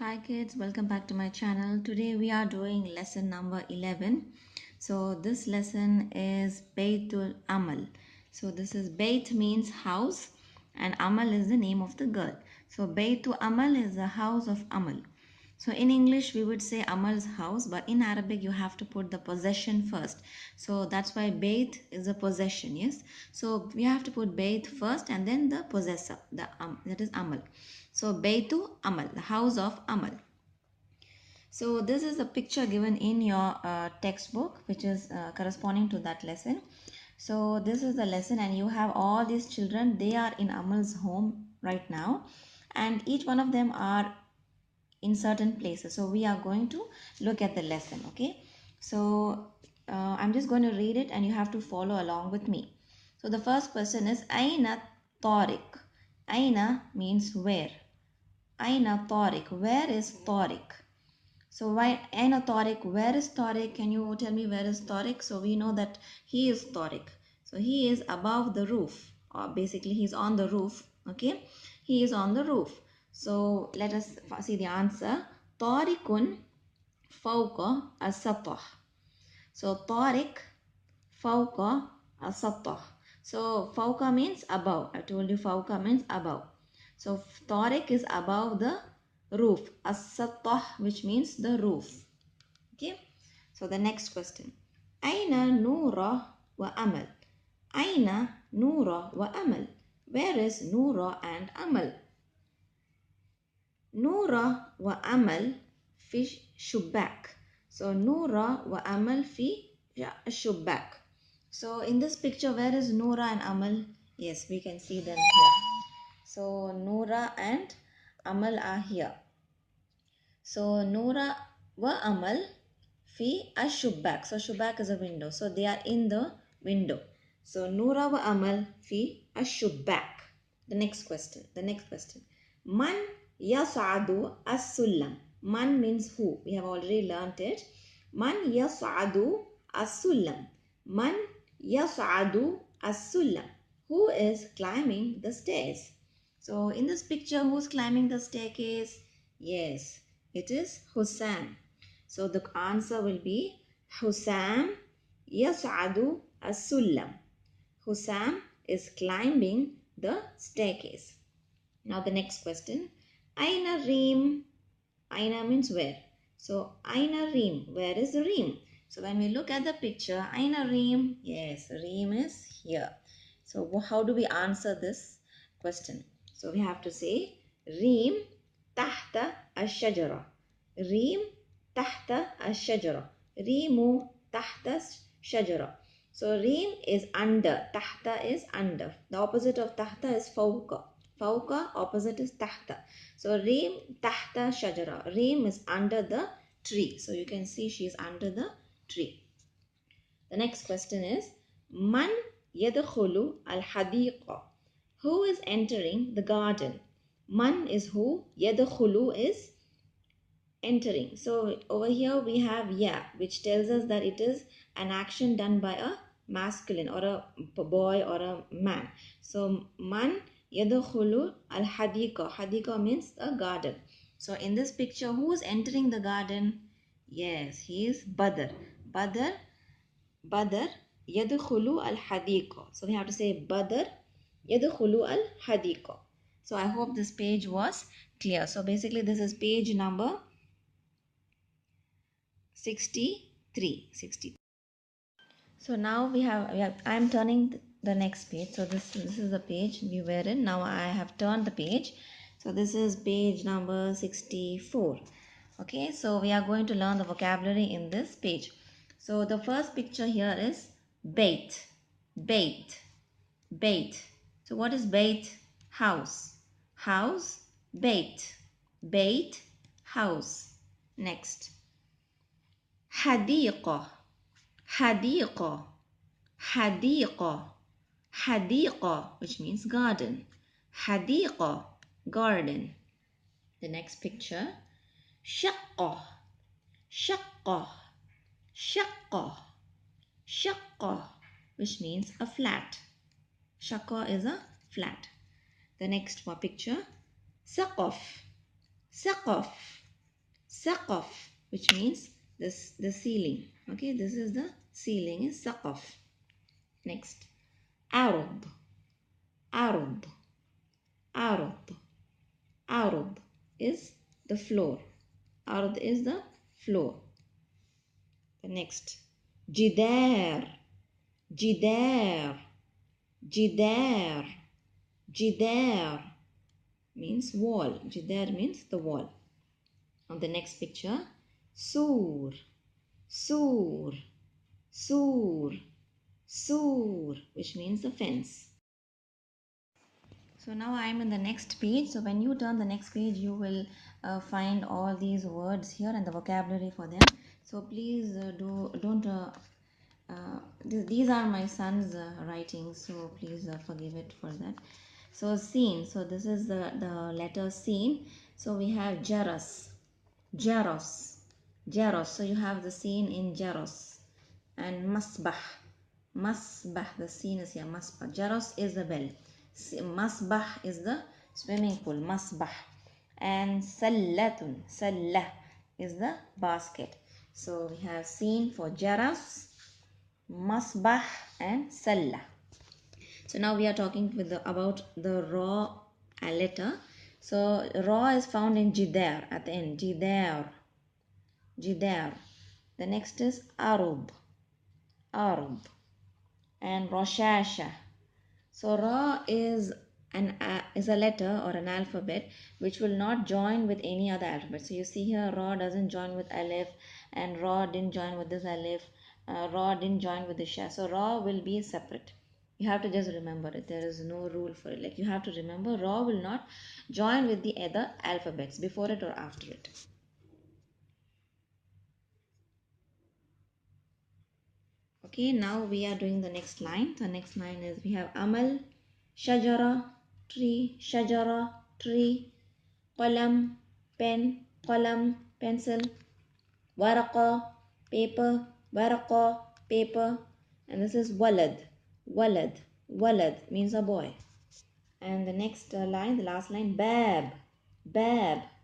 Hi kids, welcome back to my channel. Today we are doing lesson number 11. So this lesson is Baytul Amal. So this is Bayt means house and Amal is the name of the girl. So Baytul Amal is the house of Amal. So in English we would say Amal's house, but in Arabic you have to put the possession first. So that's why Bayt is a possession, yes. So we have to put Bayt first and then the possessor, that is Amal. So Baytu Amal, the house of Amal. So this is a picture given in your textbook which is corresponding to that lesson. So this is the lesson and you have all these children. They are in Amal's home right now and each one of them are in certain places. So we are going to look at the lesson, okay? So I'm just going to read it and you have to follow along with me. So the first question is Aina Tariq. Aina means where. Aina Tariq. Where is Tariq? So why Aina Tariq? Where is Tariq? Can you tell me where is Tariq? So we know that he is Tariq. So he is above the roof, or basically he's on the roof. Okay, he is on the roof. So let us see the answer. Tariqun fawqa as-satah. So Tariq fawqa as-satah. So fawqa means above. I told you fawqa means above. So Tariq is above the roof. As-satah, which means the roof. Okay. So the next question. Aina Noora wa Amal. Aina Noora wa Amal. Where is Noora and Amal? Noora wa Amal fi shubbak. So Noora wa Amal fi shubbak. So in this picture, where is Noora and Amal? Yes, we can see them here. So Noora and Amal are here. So Noora wa Amal fi ashubbak. So shubbak is a window. So they are in the window. So Noora wa Amal fi ashubbak. The next question. Man yas'adu as-sullam. Man means who. We have already learnt it. Man yas'adu as-sullam. Man yas'adu as-sullam. Who is climbing the stairs? So in this picture, who's climbing the staircase? Yes, it is Hussam. So the answer will be Hussam yas'adu as-sullam. Hussam is climbing the staircase. Now the next question. Aina Reem. Aina means where. So Aina Reem. Where is Reem? So when we look at the picture, Aina Reem. Yes, Reem is here. So how do we answer this question? So we have to say Reem tahta ash-shajara. Reem tahta ash-shajara. Reemu tahta shajara. So Reem is under. Tahta is under. The opposite of tahta is fawqa. Fawqa opposite is tahta. So Reem tahta shajara. Reem is under the tree. So you can see she is under the tree. The next question is Man yadkhulu al-hadiqa. Who is entering the garden? Man is who? Yadkhulu is entering. So over here we have ya, which tells us that it is an action done by a masculine or a boy or a man. So man yadkhulu al hadiqa. Hadiqa means a garden. So in this picture, who is entering the garden? Yes, he is Badr. Badr yadkhulu al hadiqa. So we have to say Badr yadkhulu al hadiqa. So I hope this page was clear. So basically this is page number 63. So now we have I am turning the next page. So this is the page we were in. Now I have turned the page. So this is page number 64. Okay, so we are going to learn the vocabulary in this page. So the first picture here is bait. So what is bait? House. Bait. House. Next. حديقة حديقة, which means garden. حديقة, garden. The next picture. شقة which means a flat. شقة is a flat. The next picture. سقف Saqaf, which means this the ceiling. Okay, this is the ceiling is saqaf. Next, arud, arud, arud, arud is the floor. Arud is the floor. The next, jidar, jidar, jidar, jidar means wall. Jidar means the wall. On the next picture, sur, sur, sur, sur, which means the fence. So now I am in the next page. So when you turn the next page, you will find all these words here and the vocabulary for them. So please don't these are my son's writings, so please forgive it for that. So scene, so this is the letter scene. So we have jaras, jaros, jaros, so you have the scene in jaros. And masbah, masbah, the scene is here, masbah. Jaros is the bell, masbah is the swimming pool, masbah. And sallatun, sallah is the basket. So we have scene for jaras, masbah and sallah. So now we are talking about the raw letter. So raw is found in jidar at the end, jidar, jidar. The next is arub, arub, and roshasha. So ra is a letter or an alphabet which will not join with any other alphabet. So you see here ra doesn't join with alif, and ra didn't join with this alif, ra didn't join with the sha. So ra will be separate. You have to just remember it. There is no rule for it. Like you have to remember ra will not join with the other alphabets before it or after it. Okay, now we are doing the next line. The next line is we have amal, shajara, tree, qalam, pen, qalam, pencil, waraqa, paper, and this is walad, walad, walad means a boy. And the next line, the last line, bab,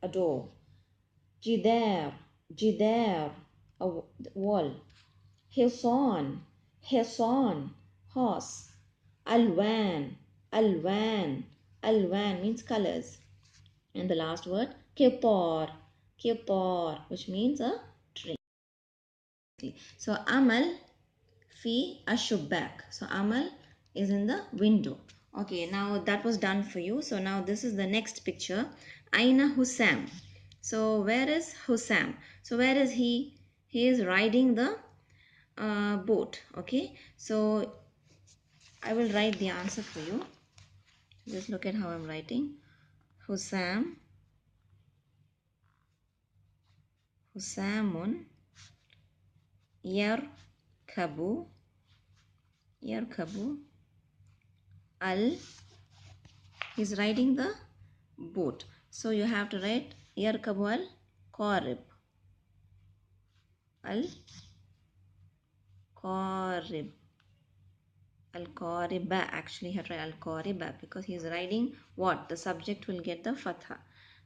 a door, jidar, jidar, a wall, Hisan, Hisan, horse. Alwan, Alwan, Alwan means colors. And the last word, Kipor, Kipor, which means a tree. So Amal fi ashubak. So Amal is in the window. Okay, now that was done for you. So now this is the next picture. Aina Hussam. So where is Hussam? So where is he? He is riding the boat. Okay, so I will write the answer for you. Just look at how I'm writing. Hussam, Hussamun, yarkabu, yarkabu, al. He's riding the boat. So you have to write yarkabu al qarib, al qarib. Al-Qariba, actually you have to write Al-Qariba because he's riding what? The subject will get the fatha.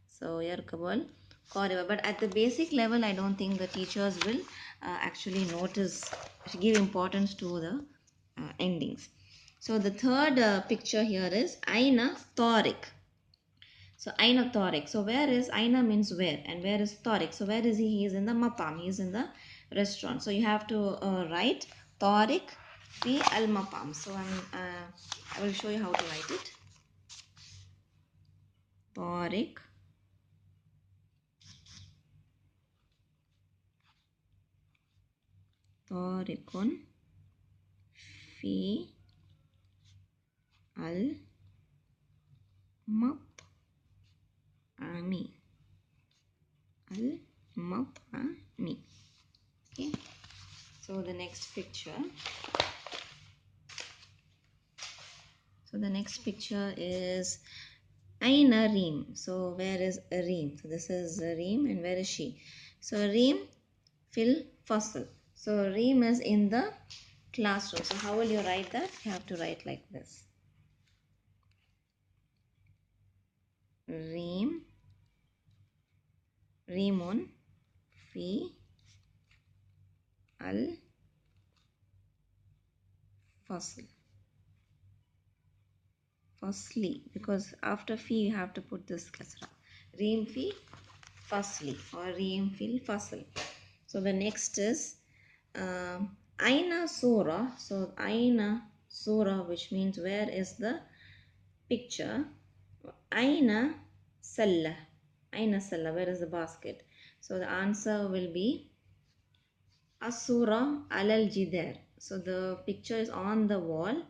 So Yarkabul Qariba. But at the basic level, I don't think the teachers will actually give importance to the endings. So the third picture here is Aina Tariq. So Aina Tariq. So where is Aina means where, and where is Tariq? So where is he? He is in the matam. He is in the restaurant. So you have to write Tariq fi al matam. So I will show you how to write it. Tariq Tariqun fi al mat'ami. Al mat'ami. Okay. So the next picture. So the next picture is Aina Reem. So where is Reem? So this is Reem, and where is she? So Reem fil fasl. So Reem is in the classroom. So how will you write that? You have to write like this. Reem, Reemun في الفصل. Fasli, because after fi you have to put this kasra. Reem fi fasli or reem fil fasl. So the next is aina sura. So aina sura, which means where is the picture. Aina salla. Aina salla, where is the basket? So the answer will be Asura alal jidar. So the picture is on the wall,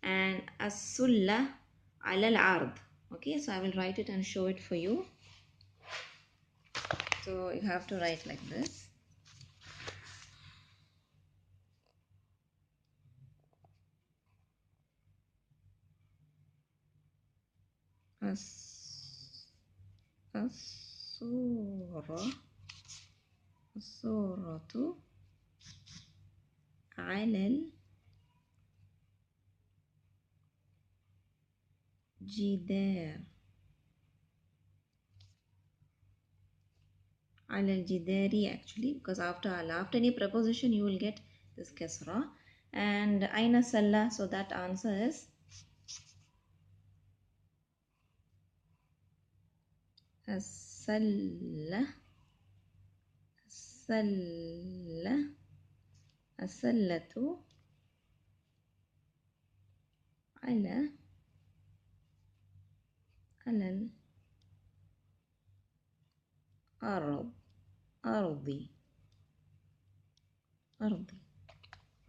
and Asulla alal ard. Okay, so I will write it and show it for you. So you have to write like this. Asura, asuratu alal jidar. Alal jidari, actually, because after any preposition you will get this kasra. And aina salla, so that answer is السلة السلة على الأرض أرضي.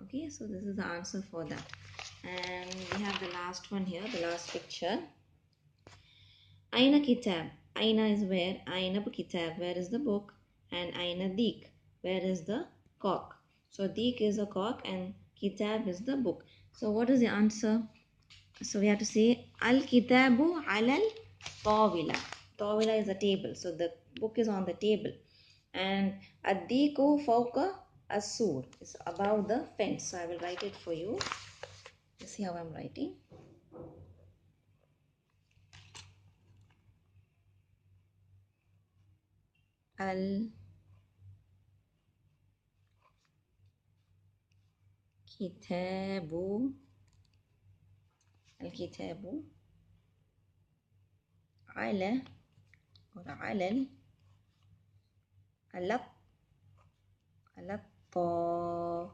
Okay, so this is the answer for that. And we have the last one here, the last picture. Aina kitab. Aina is where. Aina kitab, where is the book? And aina dik, where is the cock? So dik is a cock and kitab is the book. So what is the answer? So we have to say al-kitabu alal tawila. Tawila is a table. So the book is on the table. And ad-diku fawqa as-sur. It's above the fence. So I will write it for you. You see how I'm writing. Al-kitabu الكتاب على على على الطاولة.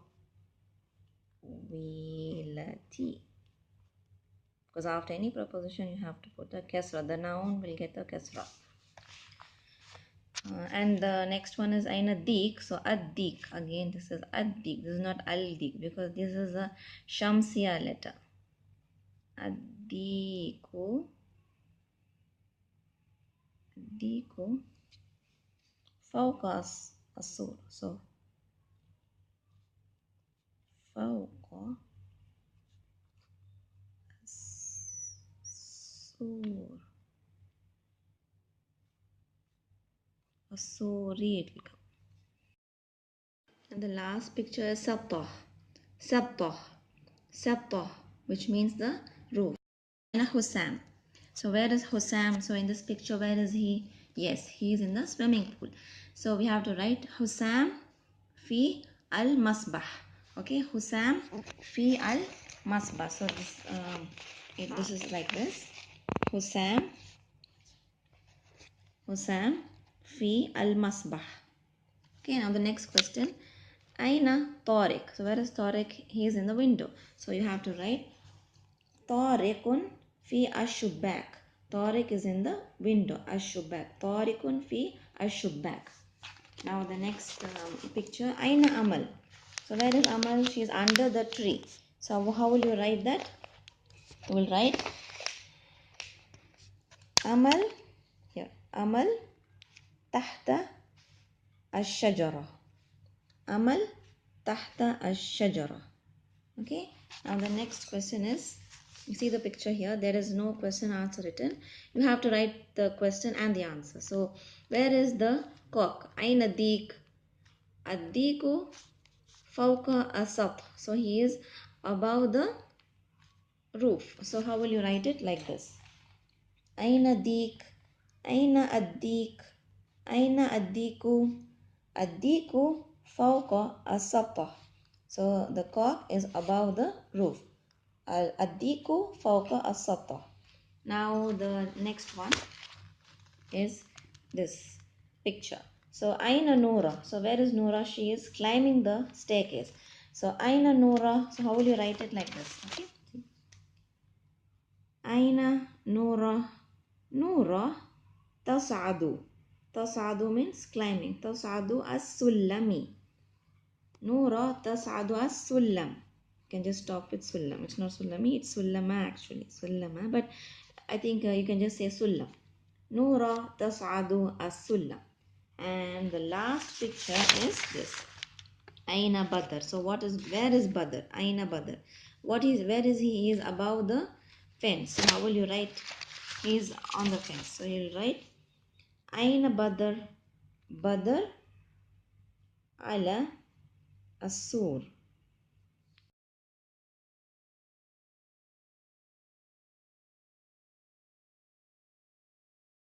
Because after any preposition you have to put a kasra. The noun will get a kasra. And the next one is aina dik. So ad-dik, again this is ad-dik. This is not al-dik because this is a shamsiya letter. Ad-diku fawqa as-sur. So fawqa as-sur. As-suri it will come. And the last picture is Sabtah. Sabtah, which means the roof. And Hussam. So where is Hussam? So in this picture, where is he? Yes, he is in the swimming pool. So we have to write Hussam fi al-masbah. Okay, Hussam fi al-masbah. So this is like this. Hussam fi al-masbah. Okay, now the next question. Aina Tariq. So where is Tariq? He is in the window. So you have to write Tariqun fi ash-shubbak. Tariq is in the window. Ash-shubbak. Tariqun fi ash-shubbak. Now the next picture. Aina Amal. So where is Amal? She is under the tree. So how will you write that? You will write Amal. Here. Amal tahta ash-shajara. Amal tahta ash-shajara. Okay, now the next question is, you see the picture here, there is no question answer written. You have to write the question and the answer. So where is the cock? Aina dik? Ad-diku fawqa asat. So he is above the roof. So how will you write it? Like this. Aina dik? Aina ad-dik? Aina ad-diku? الديك فوق السطح. So the cock is above the roof. الديك فوق السطح. Now the next one is this picture. So Aina Noora. So where is Noora? She is climbing the staircase. So Aina Noora. So how will you write it like this? Okay. Aina Noora. Noora tas'adu. Tas'adu means climbing. Tas'adu as-sullami. Noora tas'adu as-sullam. You can just stop with sullam. It's not sullami, it's sullama actually. Sullama. But I think you can just say sullam. Noora tas'adu as-sullam. And the last picture is this. Aina Badr. So where is Badr? Aina Badr. Where is he? He is above the fence. So how will you write? He is on the fence. So you'll write Aina Badr. Badr ala as-sur.